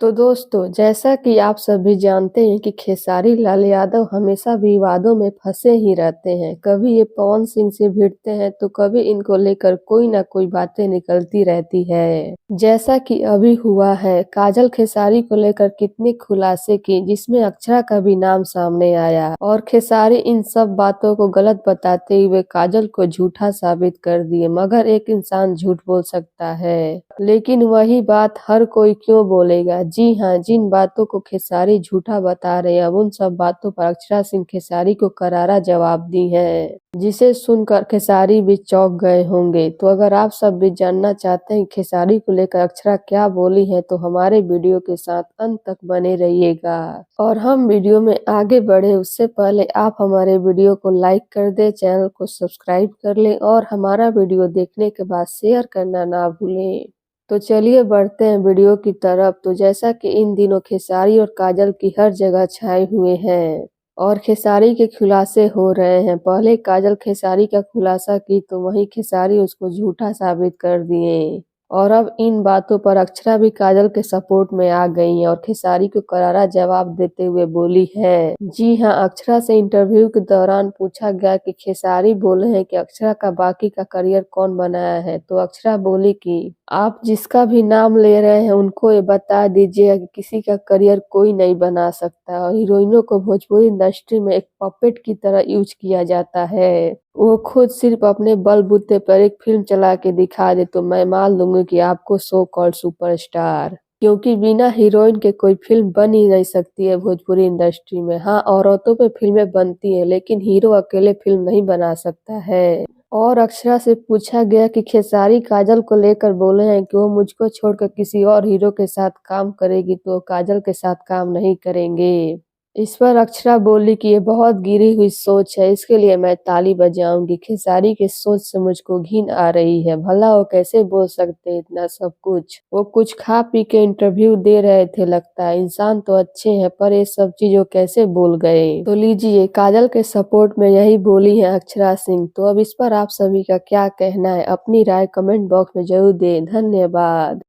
तो दोस्तों, जैसा कि आप सभी जानते हैं कि खेसारी लाल यादव हमेशा विवादों में फंसे ही रहते हैं। कभी ये पवन सिंह से भिड़ते हैं तो कभी इनको लेकर कोई ना कोई बातें निकलती रहती है। जैसा कि अभी हुआ है, काजल खेसारी को लेकर कितने खुलासे की जिसमें अक्षरा का भी नाम सामने आया और खेसारी इन सब बातों को गलत बताते हुए काजल को झूठा साबित कर दिए। मगर एक इंसान झूठ बोल सकता है, लेकिन वही बात हर कोई क्यों बोलेगा। जी हाँ, जिन बातों को खेसारी झूठा बता रहे हैं, अब उन सब बातों पर अक्षरा सिंह खेसारी को करारा जवाब दी है, जिसे सुनकर खेसारी भी चौंक गए होंगे। तो अगर आप सब भी जानना चाहते हैं खेसारी को लेकर अक्षरा क्या बोली है, तो हमारे वीडियो के साथ अंत तक बने रहिएगा। और हम वीडियो में आगे बढ़े उससे पहले आप हमारे वीडियो को लाइक कर दे, चैनल को सब्सक्राइब कर ले और हमारा वीडियो देखने के बाद शेयर करना ना भूलें। तो चलिए बढ़ते हैं वीडियो की तरफ। तो जैसा कि इन दिनों खेसारी और काजल की हर जगह छाए हुए हैं और खेसारी के खुलासे हो रहे हैं। पहले काजल खेसारी का खुलासा की तो वहीं खेसारी उसको झूठा साबित कर दिए और अब इन बातों पर अक्षरा भी काजल के सपोर्ट में आ गई हैं और खेसारी को करारा जवाब देते हुए बोली है। जी हाँ, अक्षरा से इंटरव्यू के दौरान पूछा गया कि खेसारी बोले हैं कि अक्षरा का बाकी का करियर कौन बनाया है, तो अक्षरा बोली कि आप जिसका भी नाम ले रहे हैं उनको ये बता दीजिए कि किसी का करियर कोई नहीं बना सकता और हीरोइनों को भोजपुरी इंडस्ट्री में एक पपेट की तरह यूज किया जाता है। वो खुद सिर्फ अपने बलबूते पर एक फिल्म चला के दिखा दे तो मैं मान लूंगी कि आपको सो कॉल्ड सुपरस्टार, क्योंकि बिना हीरोइन के कोई फिल्म बन ही नहीं सकती है भोजपुरी इंडस्ट्री में। हाँ, औरतों पे फिल्में बनती हैं लेकिन हीरो अकेले फिल्म नहीं बना सकता है। और अक्षरा से पूछा गया कि खेसारी काजल को लेकर बोले हैं कि वो मुझको छोड़कर किसी और हीरो के साथ काम करेगी तो वो काजल के साथ काम नहीं करेंगे। इस पर अक्षरा बोली कि ये बहुत गिरी हुई सोच है, इसके लिए मैं ताली बजाऊंगी। खेसारी की सोच से मुझको घिन आ रही है, भला वो कैसे बोल सकते इतना सब कुछ। वो कुछ खा पी के इंटरव्यू दे रहे थे, लगता है इंसान तो अच्छे हैं पर ये सब चीजों कैसे बोल गए। तो लीजिए, काजल के सपोर्ट में यही बोली है अक्षरा सिंह। तो अब इस पर आप सभी का क्या कहना है, अपनी राय कमेंट बॉक्स में जरूर दें। धन्यवाद।